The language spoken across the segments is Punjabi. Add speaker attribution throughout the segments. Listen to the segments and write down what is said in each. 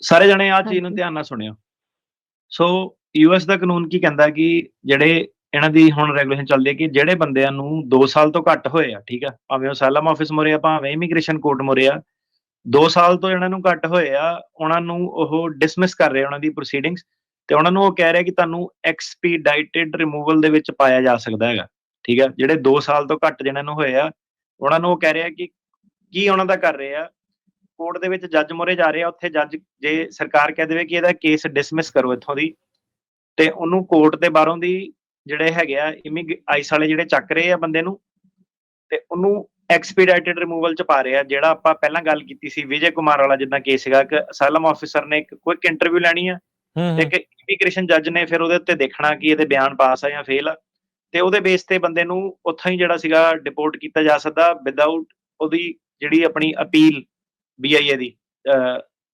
Speaker 1: ਸਾਰੇ ਜਣੇ ਆਹ ਚੀਜ਼ ਨੂੰ
Speaker 2: ਹਾਂਜੀ।
Speaker 1: ਧਿਆਨ ਨਾਲ ਸੁਣਿਓ। ਸੋ ਯੂਐਸ ਦਾ ਕਾਨੂੰਨ ਕੀ ਕਹਿੰਦਾ ਕਿ ਜਿਹੜੇ ਇਹਨਾਂ ਦੀ ਹੁਣ ਰੈਗੂਲੇਸ਼ਨ ਚੱਲਦੀ ਹੈ ਕਿ ਜਿਹੜੇ ਬੰਦਿਆਂ ਨੂੰ 2 ਸਾਲ ਤੋਂ ਘੱਟ ਹੋਏ ਆ, ਠੀਕ ਆ? ਭਾਵੇਂ ਉਹ ਅਸਾਈਲਮ ਆਫਿਸ ਮੁਰੇ ਆ, ਭਾਵੇਂ ਇਮੀਗ੍ਰੇਸ਼ਨ ਕੋਰਟ ਮੁਰੇ ਆ, 2 ਸਾਲ ਤੋਂ ਇਹਨਾਂ ਨੂੰ ਘੱਟ ਹੋਏ ਆ, ਉਹਨਾਂ ਨੂੰ ਉਹ ਡਿਸਮਿਸ ਕਰ ਰਹੇ ਉਹਨਾਂ ਦੀ ਪ੍ਰੋਸੀਡਿੰਗਸ ਤੇ ਉਹਨਾਂ ਨੂੰ ਉਹ ਕਹਿ ਰਿਹਾ ਕਿ ਤੁਹਾਨੂੰ ਐਕਸਪੀਡਾਈਟਿਡ ਰਿਮੂਵਲ ਦੇ ਵਿੱਚ ਪਾਇਆ ਜਾ ਸਕਦਾ ਹੈਗਾ, ਠੀਕ ਆ? ਜਿਹੜੇ 2 ਸਾਲ ਤੋਂ ਘੱਟ ਜਿਹਨਾਂ ਨੂੰ ਹੋਏ ਆ, ਉਹਨਾਂ ਨੂੰ ਉਹ ਕਹਿ ਰਿਹਾ ਕਿ ਕੀ ਉਹਨਾਂ ਦਾ ਕਰ ਰਹੇ ਆ, ਕੋਰਟ ਦੇ ਵਿੱਚ ਜੱਜ ਮੂਹਰੇ ਜਾ ਰਹੇ ਆ, ਉੱਥੇ ਜੱਜ ਜੇ ਸਰਕਾਰ ਕਹਿ ਦੇਵੇ ਕਿ ਇਹਦਾ ਕੇਸ ਡਿਸਮਿਸ ਕਰੋ ਇੱਥੋਂ ਦੀ, ਤੇ ਉਹਨੂੰ ਕੋਰਟ ਦੇ ਬਾਹਰੋਂ ਦੀ ਜਿਹੜੇ ਹੈਗੇ ਆ ਆਈਸ ਵਾਲੇ ਜਿਹੜੇ ਚੱਕ ਰਹੇ ਆ ਬੰਦੇ ਨੂੰ, ਤੇ ਉਹਨੂੰ ਐਕਸਪੀਡਾਈਟਿਡ ਰਿਮੂਵਲ ਚ ਪਾ ਰਹੇ ਆ। ਜਿਹੜਾ ਆਪਾਂ ਪਹਿਲਾਂ ਗੱਲ ਕੀਤੀ ਸੀ ਵਿਜੇ ਕੁਮਾਰ ਵਾਲਾ ਜਿੱਦਾਂ ਕੇਸ ਸੀਗਾ ਕਿ ਅਸਾਈਲਮ ਆਫਿਸਰ ਨੇ ਇੱਕ ਕੁਇਕ ਇੰਟਰਵਿਊ ਲੈਣੀ ਆ ਤੇ ਇੱਕ ਇਮੀਗ੍ਰੇਸ਼ਨ ਜੱਜ ਨੇ ਫਿਰ ਉਹਦੇ ਉੱਤੇ ਦੇਖਣਾ ਕਿ ਇਹਦੇ ਬਿਆਨ ਪਾਸ ਆ ਜਾਂ ਫੇਲ ਆ, ਤੇ ਉਹਦੇ ਬੇਸ ਤੇ ਬੰਦੇ ਨੂੰ ਉੱਥੋਂ ਹੀ ਜਿਹੜਾ ਸੀਗਾ ਡਿਪੋਰਟ ਕੀਤਾ ਜਾ ਸਕਦਾ ਵਿਦਆਊਟ ਉਹਦੀ ਜਿਹੜੀ ਆਪਣੀ ਅਪੀਲ BIA ਦੀ।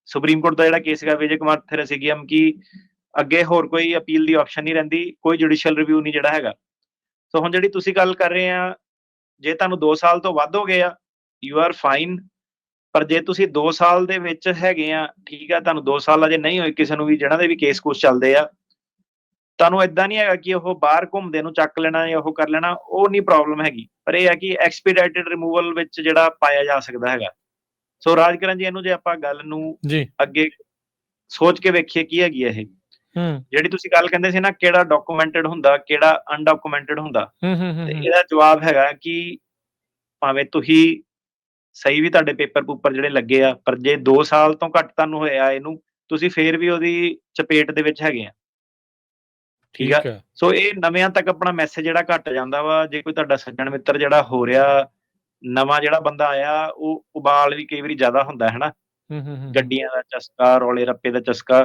Speaker 1: ਸੁਪਰੀਮ ਕੋਰਟ ਦਾ ਜਿਹੜਾ ਕੇਸ ਸੀਗਾ ਵਿਜੇ ਕੁਮਾਰ ਥਿਰਸਿਗਿਅਮ ਕਿ ਅੱਗੇ ਹੋਰ ਕੋਈ ਅਪੀਲ ਦੀ ਆਪਸ਼ਨ ਨਹੀਂ ਰਹਿੰਦੀ, ਕੋਈ ਜੁਡੀਸ਼ੀਅਲ ਰਿਵਿਊ ਨਹੀਂ ਜਿਹੜਾ ਹੈਗਾ। ਸੋ ਹੁਣ ਜਿਹੜੀ ਤੁਸੀਂ ਗੱਲ ਕਰ ਰਹੇ ਆ, ਜੇ ਤੁਹਾਨੂੰ 2 ਸਾਲ ਤੋਂ ਵੱਧ ਹੋ ਗਏ ਆ, ਯੂ ਆਰ ਫਾਈਨ। ਪਰ ਜੇ ਤੁਸੀਂ 2 ਸਾਲ ਦੇ ਵਿੱਚ ਹੈਗੇ ਆ, ਠੀਕ ਆ, ਤੁਹਾਨੂੰ 2 ਸਾਲ ਅਜੇ ਨਹੀਂ ਹੋਏ ਕਿਸੇ ਨੂੰ ਵੀ, ਜਿਹਨਾਂ ਦੇ ਵੀ ਕੇਸ ਕੁਸ ਚੱਲਦੇ ਆ, ਤੁਹਾਨੂੰ ਏਦਾਂ ਨਹੀਂ ਹੈਗਾ ਕਿ ਉਹ ਬਾਹਰ ਘੁੰਮਦੇ ਨੂੰ ਚੱਕ ਲੈਣਾ ਜਾਂ ਉਹ ਕਰ ਲੈਣਾ, ਉਹ ਨਹੀਂ ਪ੍ਰੋਬਲਮ ਹੈਗੀ। ਪਰ ਇਹ ਹੈ ਕਿ ਐਕਸਪੀਡਾਈਟਿਡ ਰਿਮੂਵਲ ਵਿੱਚ ਜਿਹੜਾ ਪਾਇਆ ਜਾ ਸਕਦਾ ਹੈਗਾ। ਸੋ ਰਾਜਕਰਨ ਜੀ, ਇਹਨੂੰ ਜੇ ਆਪਾਂ ਗੱਲ ਨੂੰ
Speaker 2: ਜੀ।
Speaker 1: ਅੱਗੇ ਸੋਚ ਕੇ ਵੇਖੀਏ ਕੀ ਹੈਗੀ ਇਹ, ਜਿਹੜੀ ਤੁਸੀਂ ਗੱਲ ਕਹਿੰਦੇ ਸੀ ਨਾ ਕਿਹੜਾ ਡਾਕੂਮੈਂਟਡ ਹੁੰਦਾ ਕਿਹੜਾ ਅਨਡਾਕੂਮੈਂਟਡ ਹੁੰਦਾ, ਤੇ ਇਹਦਾ ਜਵਾਬ ਹੈਗਾ ਕਿ ਭਾਵੇਂ ਤੁਸੀਂ ਸਹੀ ਵੀ ਤੁਹਾਡੇ ਪੇਪਰ ਪੂਪਰ ਜਿਹੜੇ ਲੱਗੇ ਆ, ਪਰ ਜੇ 2 ਸਾਲ ਤੋਂ ਘੱਟ ਤੁਹਾਨੂੰ ਹੋਇਆ ਇਹਨੂੰ, ਤੁਸੀਂ ਫੇਰ ਵੀ ਉਹਦੀ ਚਪੇਟ ਦੇ ਵਿੱਚ ਹੈਗੇ ਆ, ਠੀਕ ਆ? ਸੋ ਇਹ ਨਵਿਆਂ ਤੱਕ ਆਪਣਾ ਮੈਸੇਜ ਜਿਹੜਾ ਘੱਟ ਜਾਂਦਾ ਵਾ। ਜੇ ਕੋਈ ਤੁਹਾਡਾ ਸੱਜਣ ਮਿੱਤਰ ਜਿਹੜਾ ਹੋ ਰਿਹਾ, ਨਵਾਂ ਜਿਹੜਾ ਬੰਦਾ ਆਇਆ, ਉਹ ਉਬਾਲ ਵੀ ਕਈ ਵਾਰੀ ਜ਼ਿਆਦਾ ਹੁੰਦਾ ਹੈ ਨਾ, ਗੱਡੀਆਂ ਦਾ ਚਸਕਾ, ਰੌਲੇ ਰੱਪੇ ਦਾ ਚਸਕਾ।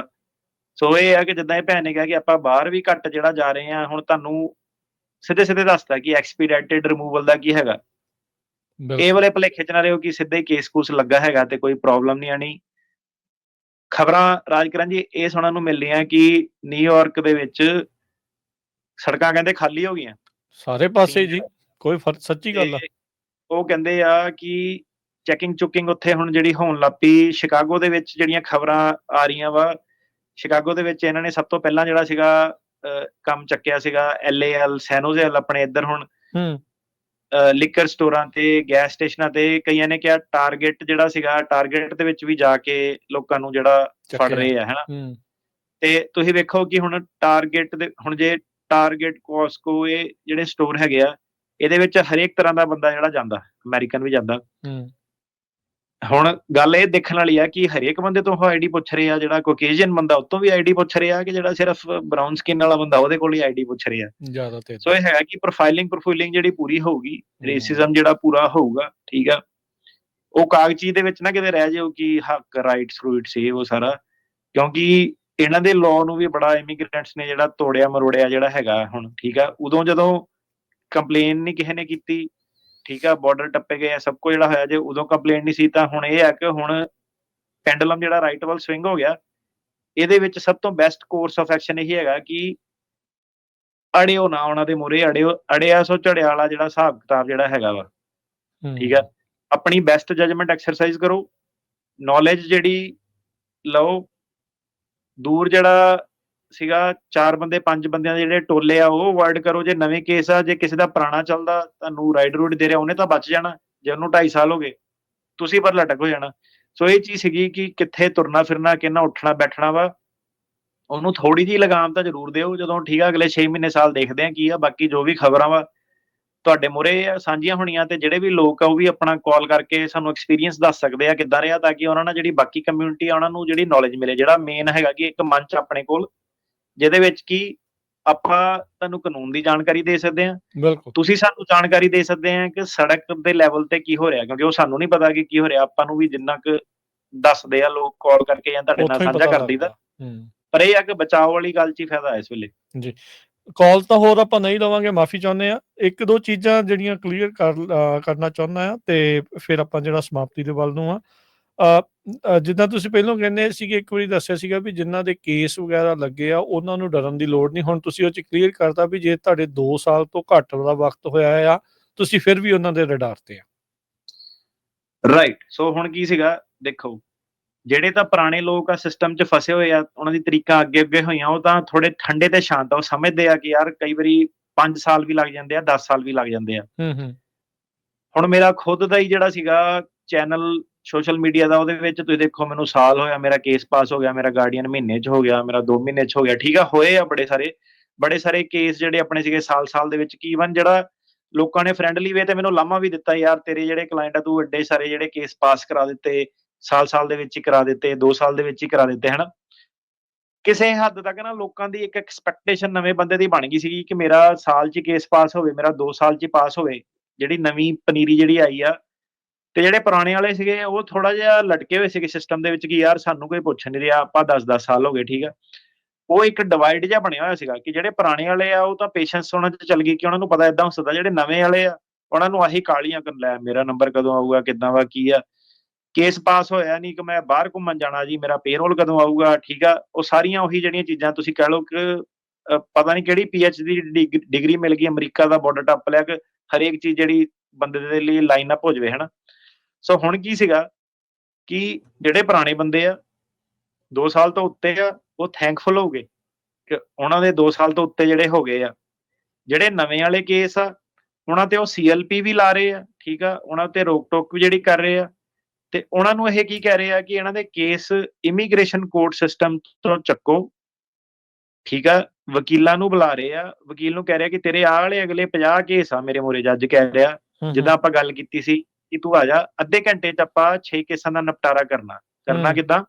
Speaker 1: ਸੋ ਇਹ ਆ ਕਿ ਜਿੱਦਾਂ ਇਹ ਭੈਣ ਨੇ ਕਿਹਾ ਕਿ ਆਪਾਂ ਬਾਹਰ ਵੀ ਘੱਟ ਜਿਹੜਾ ਜਾ ਰਹੇ ਆ, ਹੁਣ ਤੁਹਾਨੂੰ ਸਿੱਧੇ ਸਿੱਧੇ ਦੱਸਦਾ ਕਿ ਐਕਸਪੀਡਾਈਟਿਡ ਰਿਮੂਵਲ ਦਾ ਕੀ ਹੈਗਾ। ਇਹ ਵਾਲੇ ਭੁਲੇਖੇ ਚ ਨਾ ਰਹੋ ਕਿ ਸਿੱਧੇ ਕੇਸ ਕੂਸ ਲੱਗਾ ਹੈਗਾ ਤੇ ਕੋਈ ਪ੍ਰੋਬਲਮ ਨਹੀਂ ਆਣੀ। ਖਬਰਾਂ ਰਾਜਕਰਨ ਜੀ ਇਹ ਸੁਣਨ ਨੂੰ ਮਿਲ ਰਹੀਆਂ ਕਿ ਨਿਊਯਾਰਕ ਦੇ ਵਿੱਚ ਸੜਕਾਂ ਕਹਿੰਦੇ ਖਾਲੀ ਹੋ ਗਈਆਂ
Speaker 2: ਸਾਰੇ ਪਾਸੇ ਜੀ, ਕੋਈ ਸੱਚੀ ਗੱਲ ਆ।
Speaker 1: ਉਹ ਕਹਿੰਦੇ ਆ ਕਿ ਚੈਕਿੰਗ ਚੁਕਿੰਗ ਉੱਥੇ ਹੁਣ ਜਿਹੜੀ ਹੋਣ ਲੱਗ ਪਈ। ਸ਼ਿਕਾਗੋ ਦੇ ਵਿੱਚ ਜਿਹੜੀਆਂ ਖਬਰਾਂ ਆ ਰਹੀਆਂ ਵਾ, ਸ਼ਿਕਾਗੋ ਦੇ ਵਿੱਚ ਇਹਨਾਂ ਨੇ ਸਭ ਤੋਂ ਪਹਿਲਾਂ ਜਿਹੜਾ ਸੀਗਾ ਕੰਮ ਚੱਕਿਆ ਸੀਗਾ LAL ਸੈਨੋਜ਼ੇਲ ਆਪਣੇ ਇੱਧਰ। ਹੁਣ ਲਿਕਰ ਸਟੋਰਾਂ ਤੇ ਗੈਸ ਸਟੇਸ਼ਨਾਂ ਤੇ ਕਈਆਂ ਨੇ ਕਿਹਾ ਟਾਰਗੇਟ ਜਿਹੜਾ ਸੀਗਾ, ਟਾਰਗੇਟ ਦੇ ਵਿੱਚ ਵੀ ਜਾ ਕੇ ਲੋਕਾਂ ਨੂੰ ਜਿਹੜਾ ਫੜ ਰਹੇ ਆ, ਹਨਾ। ਤੇ ਤੁਸੀਂ ਵੇਖੋ ਕਿ ਹੁਣ ਟਾਰਗੇਟ ਦੇ, ਹੁਣ ਜੇ ਟਾਰਗੇਟ, ਕੋਸਕੋ, ਇਹ ਜਿਹੜੇ ਸਟੋਰ ਹੈਗੇ ਆ, ਇਹਦੇ ਵਿੱਚ ਹਰੇਕ ਤਰ੍ਹਾਂ ਦਾ ਬੰਦਾ ਜਿਹੜਾ ਜਾਂਦਾ, ਅਮਰੀਕਨ ਵੀ ਜਾਂਦਾ। ਹੁਣ ਗੱਲ ਇਹ ਦੇਖਣ ਵਾਲੀ ਆ ਕਿ ਹਰੇਕ ਬੰਦੇ ਤੋਂ ਆਈਡੀ ਪੁੱਛ ਰਹੇ ਆ। ਜਿਹੜਾ ਕੋਕੇਜੀਅਨ ਬੰਦਾ ਉਹ ਤੋਂ ਵੀ ਆਈਡੀ ਪੁੱਛ ਰਿਹਾ ਕਿ ਜਿਹੜਾ ਸਿਰਫ ਬਰਾਊਨ ਸਕਿਨ ਵਾਲਾ ਬੰਦਾ ਉਹਦੇ ਕੋਲ ਹੀ ਆਈਡੀ ਪੁੱਛ ਰਿਹਾ। ਸੋ ਇਹ ਹੈਗਾ ਕਿ ਪ੍ਰੋਫਾਈਲਿੰਗ ਜਿਹੜੀ ਪੂਰੀ ਹੋਊਗੀ, ਰੇਸਿਜ਼ਮ ਜਿਹੜਾ ਪੂਰਾ ਹੋਊਗਾ, ਠੀਕ ਆ, ਉਹ ਕਾਗਜ਼ੀ ਦੇ ਵਿੱਚ ਨਾ ਕਿਤੇ ਰਹਿ ਜਾਓ ਕਿ ਹੱਕ, ਰਾਈਟਸ, ਰੂਟਸ, ਇਹ ਉਹ ਸਾਰਾ। ਕਿਉਂਕਿ ਇਹਨਾਂ ਦੇ ਲਾਅ ਨੂੰ ਵੀ ਬੜਾ ਇਮੀਗ੍ਰੈਂਟਸ ਨੇ ਜਿਹੜਾ ਤੋੜਿਆ ਮਰੋੜਿਆ ਜਿਹੜਾ ਹੈਗਾ ਹੁਣ, ਠੀਕ ਆ। ਉਦੋਂ ਜਦੋਂ ਕੰਪਲੇਨ ਨਹੀਂ ਕਿਸੇ ਨੇ ਕੀਤੀ, ਠੀਕ ਆ, ਬਾਰਡਰ ਟੱਪੇ ਗਏ, ਸਭ ਕੁਝ ਜਿਹੜਾ ਹੋਇਆ, ਜੇ ਉਦੋਂ ਕੰਪਲੇਂਟ ਨਹੀਂ ਸੀ ਤਾਂ ਹੁਣ ਇਹ ਹੈ ਕਿ ਹੁਣ ਪੈਂਡੂਲਮ ਜਿਹੜਾ ਰਾਈਟ ਵੱਲ ਸਵਿੰਗ ਹੋ ਗਿਆ। ਇਹਦੇ ਵਿੱਚ ਸਭ ਤੋਂ ਬੈਸਟ ਕੋਰਸ ਆਫ ਐਕਸ਼ਨ ਇਹੀ ਹੈਗਾ ਕਿ ਅੜਿਓ ਨਾ ਉਹਨਾਂ ਦੇ ਮੂਹਰੇ, ਅੜਿਆ ਸੋ ਝੜਿਆ ਵਾਲਾ ਜਿਹੜਾ ਹਿਸਾਬ ਕਿਤਾਬ ਜਿਹੜਾ ਹੈਗਾ ਵਾ, ਠੀਕ ਆ। ਆਪਣੀ ਬੈਸਟ ਜਜਮੈਂਟ ਐਕਸਰਸਾਈਜ਼ ਕਰੋ, ਨੌਲੇਜ ਜਿਹੜੀ ਲਓ। ਦੂਰ ਜਿਹੜਾ ਸੀਗਾ 4 ਬੰਦੇ 5 ਬੰਦਿਆਂ ਦੇ ਜਿਹੜੇ ਟੋਲੇ ਆ ਉਹ ਅਵੋਇਡ ਕਰੋ। ਜੇ ਨਵੇਂ ਕੇਸ ਆ, ਜੇ ਕਿਸੇ ਦਾ ਪੁਰਾਣਾ ਚੱਲਦਾ ਤੁਹਾਨੂੰ ਰਾਈਡ ਰੂਡ ਦੇ ਰਿਹਾ, ਉਹਨੇ ਤਾਂ ਬਚ ਜਾਣਾ। ਜੇ ਉਹਨੂੰ 2.5 ਸਾਲ ਹੋ ਗਏ, ਤੁਸੀਂ ਪਰ ਲਟਕ ਹੋ ਜਾਣਾ। ਸੋ ਇਹ ਚੀਜ਼ ਸੀਗੀ ਕਿ ਕਿੱਥੇ ਤੁਰਨਾ ਫਿਰਨਾ, ਕਿੰਨਾ ਉੱਠਣਾ ਬੈਠਣਾ ਵਾ, ਉਹਨੂੰ ਥੋੜੀ ਜਿਹੀ ਲਗਾਮ ਤਾਂ ਜ਼ਰੂਰ ਦਿਓ। ਜਦੋਂ ਠੀਕ ਆ, ਅਗਲੇ 6 ਮਹੀਨੇ ਸਾਲ ਦੇਖਦੇ ਆ ਕੀ ਆ। ਬਾਕੀ ਜੋ ਵੀ ਖਬਰਾਂ ਵਾ ਤੁਹਾਡੇ ਮੂਹਰੇ ਸਾਂਝੀਆਂ ਹੋਣੀਆਂ, ਤੇ ਜਿਹੜੇ ਵੀ ਲੋਕ ਆ ਉਹ ਵੀ ਆਪਣਾ ਕਾਲ ਕਰਕੇ ਸਾਨੂੰ ਐਕਸਪੀਰੀਅੰਸ ਦੱਸ ਸਕਦੇ ਆ ਕਿੱਦਾਂ ਰਿਹਾ, ਤਾਂ ਕਿ ਉਹਨਾਂ ਨਾਲ ਜਿਹੜੀ ਬਾਕੀ ਕਮਿਊਨਿਟੀ ਆ ਉਹਨਾਂ ਨੂੰ ਜਿਹੜੀ ਨੌਲੇਜ ਮਿਲੇ। ਜਿਹੜਾ ਮੇਨ ਹੈਗਾ ਕਿ ਇੱਕ ਮੰਚ ਆਪਣੇ ਕੋਲ ਜਿਹਦੇ ਵਿੱਚ ਕੀ ਆਪਾਂ ਤੁਹਾਨੂੰ ਕਾਨੂੰਨ ਦੀ ਜਾਣਕਾਰੀ ਦੇ ਸਕਦੇ ਆ, ਤੁਸੀਂ ਸਾਨੂੰ ਜਾਣਕਾਰੀ ਦੇ ਸਕਦੇ ਆ ਕਿ ਸੜਕ ਦੇ ਲੈਵਲ ਤੇ ਕੀ ਹੋ ਰਿਹਾ, ਕਿਉਂਕਿ ਉਹ ਸਾਨੂੰ ਨਹੀਂ ਪਤਾ ਕਿ ਕੀ ਹੋ ਰਿਹਾ। ਆਪਾਂ ਨੂੰ ਵੀ ਜਿੰਨਾ ਕੁ ਦੱਸਦੇ ਆ ਲੋਕ ਕਾਲ ਕਰਕੇ ਜਾਂ ਤੁਹਾਡੇ ਨਾਲ ਸਾਂਝਾ ਕਰ ਦਈਦਾ, ਪਰ ਇਹ ਆ ਕਿ ਬਚਾਅ ਵਾਲੀ ਗੱਲ 'ਚ ਹੀ ਫਾਇਦਾ ਇਸ ਵੇਲੇ
Speaker 2: ਜੀ। ਕਾਲ ਤਾਂ ਹੋਰ ਆਪਾਂ ਨਹੀਂ ਲਵਾਂਗੇ, ਮਾਫੀ ਚਾਹੁੰਦੇ ਆ। 1-2 ਚੀਜ਼ਾਂ ਜਿਹੜੀਆਂ ਕਲੀਅਰ ਕਰਨਾ ਚਾਹੁੰਦਾ ਆ, ਤੇ ਫਿਰ ਆਪਾਂ ਜਿਹੜਾ ਸਮਾਪਤੀ ਦੇ ਵੱਲ ਨੂੰ ਆ। ਜਿੱਦਾਂ ਤੁਸੀਂ ਪਹਿਲਾਂ ਕਹਿੰਦੇ ਸੀਗੇ, ਇੱਕ ਵਾਰੀ ਦੱਸਿਆ ਸੀਗਾ ਵੀ ਜਿਨ੍ਹਾਂ ਦੇ ਕੇਸ ਵਗੈਰਾ ਲੱਗੇ ਆ ਉਹਨਾਂ ਨੂੰ ਡਰਨ ਦੀ ਲੋੜ ਨਹੀਂ। ਹੁਣ ਤੁਸੀਂ ਉਹ 'ਚ ਕਲੀਅਰ ਕਰਤਾ ਵੀ ਜੇ ਤੁਹਾਡੇ 2 ਸਾਲ ਤੋਂ ਘੱਟ ਦਾ ਵਕਤ ਹੋਇਆ ਆ, ਤੁਸੀਂ ਫਿਰ ਵੀ ਉਹਨਾਂ ਦੇ ਰਡਾਰ ਤੇ ਆ।
Speaker 1: ਰਾਈਟ। ਸੋ ਹੁਣ ਕੀ ਸੀਗਾ ਦੇਖੋ, ਜਿਹੜੇ ਤਾਂ ਪੁਰਾਣੇ ਲੋਕ ਆ ਸਿਸਟਮ 'ਚ ਫਸੇ ਹੋਏ ਆ, ਉਹਨਾਂ ਦੀ ਤਰੀਕਾਂ ਅੱਗੇ-ਅੱਗੇ ਹੋਈਆਂ, ਉਹ ਤਾਂ ਥੋੜੇ ਠੰਡੇ ਤੇ ਸ਼ਾਂਤ ਆ, ਉਹ ਸਮਝਦੇ ਆ ਕਿ ਯਾਰ ਕਈ ਵਾਰੀ 5 ਸਾਲ ਵੀ ਲੱਗ ਜਾਂਦੇ ਆ, 10 ਸਾਲ ਵੀ ਲੱਗ ਜਾਂਦੇ ਆ।
Speaker 2: ਹੂੰ।
Speaker 1: ਹੁਣ ਮੇਰਾ ਖੁਦ ਦਾ ਹੀ ਜਿਹੜਾ ਸੀਗਾ ਚੈਨਲ ਸੋਸ਼ਲ ਮੀਡੀਆ ਦਾ, ਉਹਦੇ ਵਿੱਚ ਤੁਸੀਂ ਦੇਖੋ ਮੈਨੂੰ ਸਾਲ ਹੋਇਆ, ਮੇਰਾ ਕੇਸ ਪਾਸ ਹੋ ਗਿਆ, ਮੇਰਾ ਗਾਰਡੀਅਨ ਮਹੀਨੇ 'ਚ ਹੋ ਗਿਆ, ਮੇਰਾ 2 ਮਹੀਨੇ 'ਚ ਹੋ ਗਿਆ, ਠੀਕ ਆ, ਹੋਏ ਆ ਬੜੇ ਸਾਰੇ ਕੇਸ ਜਿਹੜੇ ਆਪਣੇ ਸੀਗੇ ਸਾਲ-ਸਾਲ ਦੇ ਵਿੱਚ, ਕਿ ਈਵਨ ਜਿਹੜਾ ਲੋਕਾਂ ਨੇ ਫਰੈਂਡਲੀ ਵੇ ਤੇ ਮੈਨੂੰ ਲਾਮਾ ਵੀ ਦਿੱਤਾ, ਯਾਰ ਤੇਰੇ ਜਿਹੜੇ ਕਲਾਇੰਟ ਆ, ਤੂੰ ਐਡੇ ਸਾਰੇ ਜਿਹੜੇ ਕੇਸ ਪਾਸ ਕਰਾ ਦਿੱਤੇ, ਸਾਲ-ਸਾਲ ਦੇ ਵਿੱਚ ਹੀ ਕਰਾ ਦਿੱਤੇ, 2 ਸਾਲ ਦੇ ਵਿੱਚ ਹੀ ਕਰਾ ਦਿੱਤੇ, ਹਨਾ। ਕਿਸੇ ਹੱਦ ਤੱਕ ਨਾ ਲੋਕਾਂ ਦੀ ਇੱਕ ਐਕਸਪੈਕਟੇਸ਼ਨ ਨਵੇਂ ਬੰਦੇ ਦੀ ਬਣ ਗਈ ਸੀਗੀ ਕਿ ਮੇਰਾ ਸਾਲ 'ਚ ਹੀ ਕੇਸ ਪਾਸ ਹੋਵੇ, ਮੇਰਾ 2 ਸਾਲ 'ਚ ਹੀ ਪਾਸ ਹੋਵੇ। ਜਿਹੜੀ ਨਵੀਂ ਪਨੀਰੀ ਜਿਹੜੀ ਆਈ ਆ, ਤੇ ਜਿਹੜੇ ਪੁਰਾਣੇ ਵਾਲੇ ਸੀਗੇ ਉਹ ਥੋੜਾ ਜਿਹਾ ਲਟਕੇ ਹੋਏ ਸੀਗੇ ਸਿਸਟਮ ਦੇ ਵਿੱਚ ਕਿ ਯਾਰ ਸਾਨੂੰ ਕੋਈ ਪੁੱਛ ਨਹੀਂ ਰਿਹਾ, ਆਪਾਂ 10-10 ਸਾਲ ਹੋ ਗਏ, ਠੀਕ ਆ। ਉਹ ਇੱਕ ਡਿਵਾਈਡ ਜਿਹਾ ਬਣਿਆ ਹੋਇਆ ਸੀਗਾ ਕਿ ਜਿਹੜੇ ਪੁਰਾਣੇ ਵਾਲੇ ਆ ਉਹ ਤਾਂ ਪੇਸ਼ੈਂਸ ਉਹਨਾਂ 'ਚ ਚੱਲ ਗਈ ਕਿ ਉਹਨਾਂ ਨੂੰ ਪਤਾ ਏਦਾਂ ਹੋ ਸਕਦਾ, ਜਿਹੜੇ ਨਵੇਂ ਵਾਲੇ ਆ ਉਹਨਾਂ ਨੂੰ ਆਹੀ ਕਾਹਲੀਆਂ ਕਰ ਲੈ ਮੇਰਾ ਨੰਬਰ ਕਦੋਂ ਆਊਗਾ, ਕਿੱਦਾਂ ਵਾ, ਕੀ ਆ, ਕੇਸ ਪਾਸ ਹੋਇਆ ਨਹੀਂ ਕਿ ਮੈਂ ਬਾਹਰ ਘੁੰਮਣ ਜਾਣਾ ਜੀ, ਮੇਰਾ ਪੇਰੋਲ ਕਦੋਂ ਆਊਗਾ, ਠੀਕ ਆ। ਉਹ ਸਾਰੀਆਂ ਉਹੀ ਜਿਹੜੀਆਂ ਚੀਜ਼ਾਂ ਤੁਸੀਂ ਕਹਿ ਲਓ ਕਿ ਪਤਾ ਨਹੀਂ ਕਿਹੜੀ PhD ਦੀ ਡਿਗਰੀ ਮਿਲ ਗਈ, ਅਮਰੀਕਾ ਦਾ ਬਾਰਡਰ ਟੱਪ ਲਿਆ, ਕਿ ਹਰੇਕ ਚੀਜ਼ ਜਿਹੜੀ ਬੰਦੇ ਦੇ ਲਈ ਲਾਈਨ ਅਪ ਹੋ ਜਾਵੇ, ਹਨਾ। ਸੋ ਹੁਣ ਕੀ ਸੀਗਾ ਕਿ ਜਿਹੜੇ ਪੁਰਾਣੇ ਬੰਦੇ ਆ 2 ਸਾਲ ਤੋਂ ਉੱਤੇ ਆ, ਉਹ ਥੈਂਕਫੁਲ ਹੋਗੇ ਕਿ ਉਹਨਾਂ ਦੇ 2 ਸਾਲ ਤੋਂ ਉੱਤੇ ਜਿਹੜੇ ਹੋ ਗਏ ਆ। ਜਿਹੜੇ ਨਵੇਂ ਵਾਲੇ ਕੇਸ ਆ, ਉਹਨਾਂ ਤੇ ਉਹ CLP ਵੀ ਲਾ ਰਹੇ ਆ, ਠੀਕ ਆ, ਉਹਨਾਂ ਤੇ ਰੋਕ-ਟੋਕ ਵੀ ਜਿਹੜੀ ਕਰ ਰਹੇ ਆ, ਤੇ ਉਹਨਾਂ ਨੂੰ ਇਹ ਕੀ ਕਹਿ ਰਹੇ ਆ ਕਿ ਇਹਨਾਂ ਦੇ ਕੇਸ ਇਮੀਗ੍ਰੇਸ਼ਨ ਕੋਰਟ ਸਿਸਟਮ ਤੋਂ ਚੱਕੋ, ਠੀਕ ਆ। ਵਕੀਲਾਂ ਨੂੰ ਬੁਲਾ ਰਹੇ ਆ, ਵਕੀਲ ਨੂੰ ਕਹਿ ਰਿਹਾ ਕਿ ਤੇਰੇ ਆਹ ਵਾਲੇ ਅਗਲੇ 50 ਕੇਸ ਆ ਮੇਰੇ ਮੂਹਰੇ, ਜੱਜ ਕਹਿ ਰਿਹਾ, ਜਿੱਦਾਂ ਆਪਾਂ ਗੱਲ ਕੀਤੀ ਸੀ ਕਿ ਤੂੰ ਆ ਜਾ, ਅੱਧੇ ਘੰਟੇ 'ਚ ਆਪਾਂ 6 ਕੇਸਾਂ ਦਾ ਨਿਪਟਾਰਾ ਕਰਨਾ ਕਿੱਦਾਂ?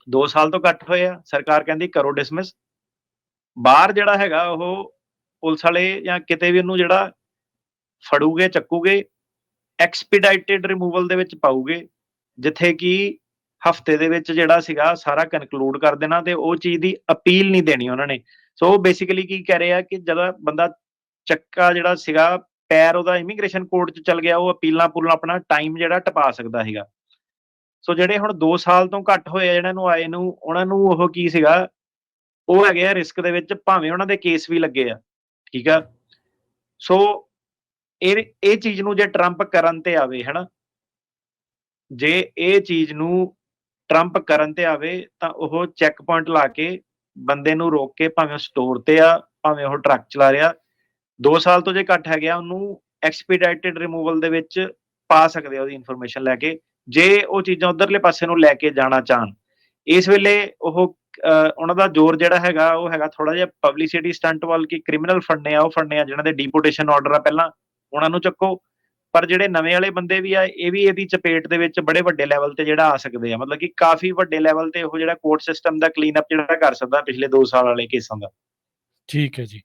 Speaker 1: 2 ਸਾਲ ਤੋਂ ਘੱਟ ਹੋਏ ਆ, ਸਰਕਾਰ ਕਹਿੰਦੀ ਕਰੋ ਡਿਸਮਿਸ। ਬਾਹਰ ਜਿਹੜਾ ਹੈਗਾ ਉਹ ਪੁਲਿਸ ਵਾਲੇ ਜਾਂ ਕਿਤੇ ਵੀ ਉਹਨੂੰ ਜਿਹੜਾ ਫੜੂਗੇ, ਚੱਕੂਗੇ, ਐਕਸਪੀਡਾਈਟਿਡ ਰਿਮੂਵਲ ਦੇ ਵਿੱਚ ਪਾਊਗੇ, ਜਿੱਥੇ ਕਿ ਹਫ਼ਤੇ ਦੇ ਵਿੱਚ ਜਿਹੜਾ ਸੀਗਾ ਸਾਰਾ ਕਨਕਲੂਡ ਕਰ ਦੇਣਾ ਤੇ ਉਹ ਚੀਜ਼ ਦੀ ਅਪੀਲ ਨਹੀਂ ਦੇਣੀ ਉਹਨਾਂ ਨੇ। ਸੋ ਉਹ ਬੇਸਿਕਲੀ ਕੀ ਕਹਿ ਰਹੇ ਆ ਕਿ ਜਦੋਂ ਬੰਦਾ ਚੱਕਾ ਜਿਹੜਾ ਸੀਗਾ, ਪੈਰ ਉਹਦਾ ਇਮੀਗ੍ਰੇਸ਼ਨ ਕੋਰਟ 'ਚ ਚੱਲ ਗਿਆ, ਉਹ ਅਪੀਲਾਂ-ਪੂਲਾਂ ਆਪਣਾ ਟਾਈਮ ਜਿਹੜਾ ਟਪਾ ਸਕਦਾ ਸੀਗਾ। ਸੋ ਜਿਹੜੇ ਹੁਣ 2 ਸਾਲ ਤੋਂ ਘੱਟ ਹੋਏ ਆ ਜਿਹਨਾਂ ਨੂੰ ਆਏ ਨੂੰ, ਉਹਨਾਂ ਨੂੰ ਉਹ ਕੀ ਸੀਗਾ, ਉਹ ਹੈਗੇ ਆ ਰਿਸਕ ਦੇ ਵਿੱਚ, ਭਾਵੇਂ ਉਹਨਾਂ ਦੇ ਕੇਸ ਵੀ ਲੱਗੇ ਆ, ਠੀਕ ਆ। ਸੋ ਇਹ ਚੀਜ਼ ਨੂੰ ਜੇ ਟਰੰਪ ਕਰਨ ਤੇ ਆਵੇ, ਹਨਾ, ਜੇ ਇਹ ਚੀਜ਼ ਨੂੰ ਟਰੰਪ ਕਰਨ ਤੇ ਆਵੇ ਤਾਂ ਉਹ ਚੈੱਕ ਪੁਆਇੰਟ ਲਾ ਕੇ ਬੰਦੇ ਨੂੰ ਰੋਕ ਕੇ, ਭਾਵੇਂ ਉਹ ਸਟੋਰ ਤੇ ਆ, ਭਾਵੇਂ ਉਹ ਟਰੱਕ ਚਲਾ ਰਿਹਾ, 2 ਸਾਲ ਤੋਂ ਜੇ ਘੱਟ ਹੈਗੇ ਆ, ਉਹਨੂੰ ਐਕਸਪੀਡਾਈਟਿਡ ਰਿਮੂਵਲ ਦੇ ਵਿੱਚ ਪਾ ਸਕਦੇ ਆ ਉਹਦੀ ਇਨਫੋਰਮੇਸ਼ਨ ਲੈ ਕੇ, ਜੇ ਉਹ ਚੀਜ਼ਾਂ ਉਧਰਲੇ ਪਾਸੇ ਨੂੰ ਲੈ ਕੇ ਜਾਣਾ ਚਾਹਣ। ਇਸ ਵੇਲੇ ਉਹ ਉਹਨਾਂ ਦਾ ਜ਼ੋਰ ਜਿਹੜਾ ਹੈਗਾ, ਉਹ ਹੈਗਾ ਥੋੜਾ ਜਿਹਾ ਪਬਲਿਸਿਟੀ ਸਟੰਟ ਵੱਲ ਕਿ ਕ੍ਰਿਮੀਨਲ ਫੜਨੇ ਆ, ਉਹ ਫੜਨੇ ਆ, ਜਿਹਨਾਂ ਦੇ ਡੀਪੋਰਟੇਸ਼ਨ ਆਰਡਰ ਆ ਪਹਿਲਾਂ, ਉਹਨਾਂ ਨੂੰ ਚੱਕੋ। ਪਰ ਜਿਹੜੇ ਨਵੇਂ ਵਾਲੇ ਬੰਦੇ ਵੀ ਆ, ਇਹ ਵੀ ਇਹਦੀ ਚਪੇਟ ਦੇ ਵਿੱਚ ਬੜੇ ਵੱਡੇ ਲੈਵਲ ਤੇ ਜਿਹੜਾ ਆ ਸਕਦੇ ਆ, ਮਤਲਬ ਕਿ ਕਾਫੀ ਵੱਡੇ ਲੈਵਲ ਤੇ ਉਹ ਜਿਹੜਾ ਕੋਰਟ ਸਿਸਟਮ ਦਾ ਕਲੀਨ ਅਪ ਜਿਹੜਾ ਕਰ ਸਕਦਾ ਪਿਛਲੇ 2 ਸਾਲ ਵਾਲੇ ਕੇਸਾਂ ਦਾ।
Speaker 2: ਠੀਕ ਹੈ ਜੀ।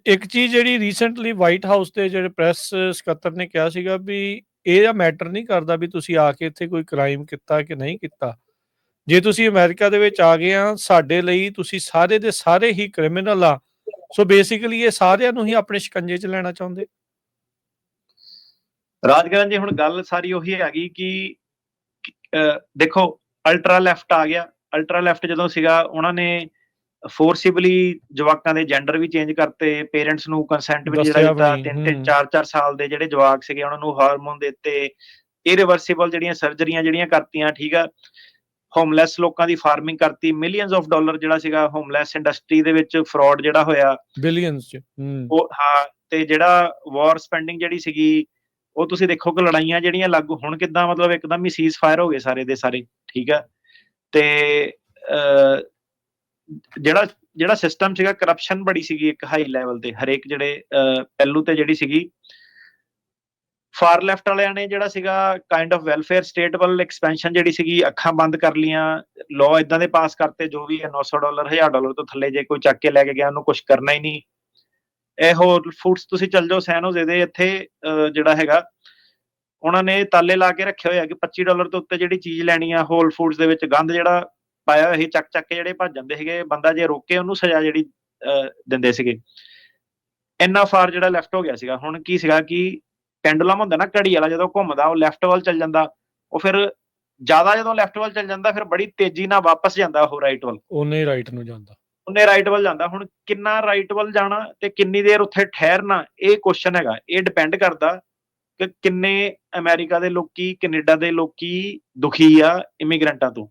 Speaker 2: ਇੱਕ ਚੀਜ਼ ਜਿਹੜੀ ਰੀਸੈਂਟਲੀ ਵਾਈਟ ਹਾਊਸ ਦੇ ਜਿਹੜੇ ਪ੍ਰੈਸ ਸਕੱਤਰ ਨੇ ਕਿਹਾ ਸੀਗਾ ਵੀ ਇਹ ਮੈਟਰ ਨਹੀਂ ਕਰਦਾ ਵੀ ਤੁਸੀਂ ਆ ਕੇ ਇੱਥੇ ਕੋਈ ਕ੍ਰਾਈਮ ਕੀਤਾ ਕਿ ਨਹੀਂ ਕੀਤਾ। ਜੇ ਤੁਸੀਂ ਅਮਰੀਕਾ ਦੇ ਵਿੱਚ ਆ ਗਏ ਆ, ਸਾਡੇ ਲਈ ਤੁਸੀਂ ਸਾਰੇ ਦੇ ਸਾਰੇ ਹੀ ਕ੍ਰਿਮੀਨਲ ਆ। ਸੋ ਬੇਸਿਕਲੀ ਇਹ ਸਾਰਿਆਂ ਨੂੰ ਹੀ ਆਪਣੇ ਸ਼ਿਕੰਜੇ 'ਚ ਲੈਣਾ ਚਾਹੁੰਦੇ।
Speaker 1: ਰਾਜਕਰਨ ਜੀ, ਹੁਣ ਗੱਲ ਸਾਰੀ ਉਹੀ ਹੈਗੀ ਕਿ ਦੇਖੋ ਅਲਟਰਾ ਲੈਫਟ ਆ ਗਿਆ। ਅਲਟਰਾ ਲੈਫਟ ਜਦੋਂ ਸੀਗਾ, ਉਹਨਾਂ ਨੇ ਫੋਰਸਿਬਲੀ ਜਵਾਕਾਂ ਦੇ ਜੈਂਡਰ ਵੀ ਚੇਂਜ ਕਰਤੇ, ਪੇਰੈਂਟਸ ਨੂੰ ਕੰਸੈਂਟ ਵੀ ਨੀ ਜਿਹੜਾ ਦਿੱਤਾ, 3-3 4-4 ਸਾਲ ਦੇ ਜਿਹੜੇ ਜਵਾਕ ਸੀਗੇ ਉਹਨਾਂ ਨੂੰ ਹਾਰਮੋਨ ਦਿੱਤੇ, ਇਰਿਵਰਸੀਬਲ ਜਿਹੜੀਆਂ ਸਰਜਰੀਆਂ ਜਿਹੜੀਆਂ ਕਰਤੀਆਂ, ਠੀਕ ਆ। ਹੋਮਲੈਸ ਲੋਕਾਂ ਦੀ ਫਾਰਮਿੰਗ ਕਰਤੀ, ਮਿਲੀਅਨਸ ਆਫ ਡਾਲਰ ਜਿਹੜਾ ਸੀਗਾ ਹੋਮਲੈਸ ਇੰਡਸਟਰੀ ਦੇ ਵਿੱਚ ਫਰਾਡ ਜਿਹੜਾ ਹੋਇਆ,
Speaker 2: ਬਿਲੀਅਨਸ 'ਚ।
Speaker 1: ਉਹ ਹਾਂ, ਤੇ ਜਿਹੜਾ ਵਾਰ ਸਪੈਂਡਿੰਗ ਜਿਹੜੀ ਸੀਗੀ, ਉਹ ਤੁਸੀਂ ਦੇਖੋ ਕਿ ਲੜਾਈਆਂ ਜਿਹੜੀਆਂ ਲਾਗੂ ਹੁਣ ਕਿੱਦਾਂ, ਮਤਲਬ ਇੱਕਦਮ ਹੀ ਸੀਜ਼ ਫਾਇਰ ਹੋ ਗਏ ਸਾਰੇ ਦੇ ਸਾਰੇ, ਠੀਕ ਆ। ਤੇ ਜਿਹੜਾ ਸਿਸਟਮ ਸੀਗਾ, ਕਰਪਸ਼ਨ ਬੜੀ ਸੀਗੀ ਇੱਕ ਹਾਈ ਲੈਵਲ ਤੇ, ਹਰੇਕ ਜਿਹੜੇ ਪਹਿਲੂ ਤੇ ਜਿਹੜੀ ਸੀਗੀ। ਫਾਰ ਲੈਫਟ ਵਾਲਿਆਂ ਨੇ ਜਿਹੜਾ ਸੀਗਾ ਕਾਈਂਡ ਆਫ ਵੈਲਫੇਅਰ ਸਟੇਟ ਵੱਲ ਐਕਸਪੈਂਸ਼ਨ ਜਿਹੜੀ ਸੀਗੀ, ਅੱਖਾਂ ਬੰਦ ਕਰ ਲੀਆਂ, ਲਾਅ ਇਦਾਂ ਦੇ ਪਾਸ ਕਰਤੇ, ਜੋ ਵੀ ਹੈ $900 $1000 ਤੋਂ ਥੱਲੇ ਜੇ ਕੋਈ ਚੱਕ ਕੇ ਲੈ ਕੇ ਗਿਆ ਉਹਨੂੰ ਕੁਝ ਕਰਨਾ ਹੀ ਨਹੀਂ। ਇਹ ਹੋਲ ਫੂਡਸ ਤੁਸੀਂ ਚੱਲ ਜਾਓ ਸੈਨ ਹੋਜ਼ੇ ਦੇ, ਇੱਥੇ ਜਿਹੜਾ ਹੈਗਾ ਉਹਨਾਂ ਨੇ ਤਾਲੇ ਲਾ ਕੇ ਰੱਖੇ ਹੋਏ ਆ ਕਿ $25 ਤੋਂ ਉੱਤੇ ਜਿਹੜੀ ਚੀਜ਼ ਲੈਣੀ ਆ, ਹੋਲ ਫੂਡਸ ਦੇ ਵਿੱਚ ਗੰਦ ਜਿਹੜਾ ਪਾਇਆ ਹੋਇਆ ਸੀ, ਚੱਕ ਕੇ ਜਿਹੜੇ ਭੱਜ ਜਾਂਦੇ ਸੀਗੇ, ਬੰਦਾ ਜੇ ਰੋਕੇ ਉਹਨੂੰ ਸਜ਼ਾ ਜਿਹੜੀ ਦਿੰਦੇ ਸੀਗੇ। ਇੰਨਾ ਫਾਰ ਜਿਹੜਾ ਲੈਫਟ ਹੋ ਗਿਆ ਸੀਗਾ। ਹੁਣ ਕੀ ਸੀਗਾ ਕਿ ਪੈਂਡੂਲਮ ਹੁੰਦਾ ਨਾ ਘੜੀ ਵਾਲਾ, ਜਦੋਂ ਘੁੰਮਦਾ ਉਹ ਲੈਫਟ ਵੱਲ ਚੱਲ ਜਾਂਦਾ, ਉਹ ਫਿਰ ਜ਼ਿਆਦਾ ਜਦੋਂ ਲੈਫਟ ਵੱਲ ਚੱਲ ਜਾਂਦਾ ਫਿਰ ਬੜੀ ਤੇਜ਼ੀ ਨਾਲ ਵਾਪਸ ਜਾਂਦਾ ਉਹ ਰਾਈਟ ਵੱਲ,
Speaker 2: ਉਹਨੇ ਰਾਈਟ ਨੂੰ ਜਾਂਦਾ,
Speaker 1: ਉਹਨੇ ਰਾਈਟ ਵੱਲ ਜਾਂਦਾ। ਹੁਣ ਕਿੰਨਾ ਰਾਈਟ ਵੱਲ ਜਾਣਾ ਤੇ ਕਿੰਨੀ ਦੇਰ ਉੱਥੇ ਠਹਿਰਨਾ, ਇਹ ਕੁਐਸਚਨ ਹੈਗਾ। ਇਹ ਡਿਪੈਂਡ ਕਰਦਾ ਕਿ ਕਿੰਨੇ ਅਮਰੀਕਾ ਦੇ ਲੋਕੀ, ਕੈਨੇਡਾ ਦੇ ਲੋਕੀ ਦੁਖੀ ਆ ਇਮੀਗ੍ਰੈਂਟਾਂ ਤੋਂ।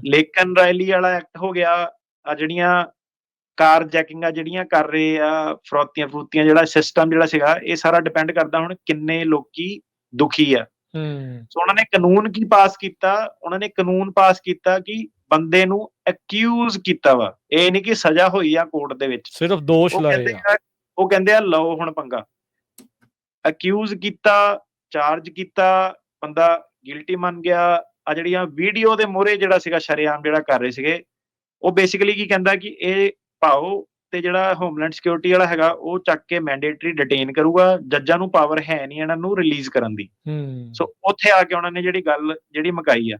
Speaker 1: ਲੇਕਿਨ ਰਾਇਲੀ ਵਾਲਾ ਐਕਟ ਹੋ ਗਿਆ, ਆ ਜਿਹੜੀਆਂ ਕਾਰ ਜੈਕਿੰਗਾਂ ਜਿਹੜੀਆਂ ਕਰ ਰਹੇ ਆ, ਫਰੋਤੀਆਂ ਜਿਹੜਾ ਸਿਸਟਮ ਜਿਹੜਾ ਸੀਗਾ, ਇਹ ਸਾਰਾ ਡਿਪੈਂਡ ਕਰਦਾ ਹੁਣ ਕਿੰਨੇ ਲੋਕੀ ਦੁਖੀ ਆ। ਸੋ ਉਹਨਾਂ ਨੇ ਕਾਨੂੰਨ ਕੀ ਪਾਸ ਕੀਤਾ, ਉਹਨਾਂ ਨੇ ਕਾਨੂੰਨ ਪਾਸ ਕੀਤਾ ਕਿ ਬੰਦੇ ਨੂੰ ਅਕਿਊਜ਼ ਕੀਤਾ ਵਾ, ਇਹ ਨਹੀਂ ਕਿ ਸਜ਼ਾ ਹੋਈ ਆ ਕੋਰਟ ਦੇ ਵਿੱਚ,
Speaker 2: ਸਿਰਫ ਦੋਸ਼ ਲਾਏ ਆ।
Speaker 1: ਉਹ ਕਹਿੰਦੇ ਆ ਲਓ ਹੁਣ ਪੰਗਾ, ਅਕਿਊਜ਼ ਕੀਤਾ, ਚਾਰਜ ਕੀਤਾ, ਬੰਦਾ ਗਿਲਟੀ ਮੰਨ ਗਿਆ। ਆ ਜਿਹੜੀਆਂ ਵੀਡੀਓ ਦੇ ਮੋਹਰੇ ਜਿਹੜਾ ਸੀਗਾ ਸ਼ਰੇਆਮ ਜਿਹੜਾ ਕਰ ਰਹੇ ਸੀਗੇ, ਉਹ ਬੇਸਿਕਲੀ ਕੀ ਕਹਿੰਦਾ ਕਿ ਇਹ ਪਾਓ ਤੇ ਜਿਹੜਾ ਹੋਮਲੈਂਡ ਸਿਕਿਉਰਿਟੀ ਵਾਲਾ ਹੈਗਾ ਉਹ ਚੱਕ ਕੇ ਮੈਂਡੇਟਰੀ ਡਿਟੇਨ ਕਰੂਗਾ, ਜੱਜਾਂ ਨੂੰ ਪਾਵਰ ਹੈ ਨਹੀਂ ਇਹਨਾਂ ਨੂੰ ਰਿਲੀਜ਼ ਕਰਨ ਦੀ। ਸੋ ਉੱਥੇ ਆ ਕੇ ਉਹਨਾਂ ਨੇ ਜਿਹੜੀ ਗੱਲ ਜਿਹੜੀ ਮੁਕਾਈ ਆ,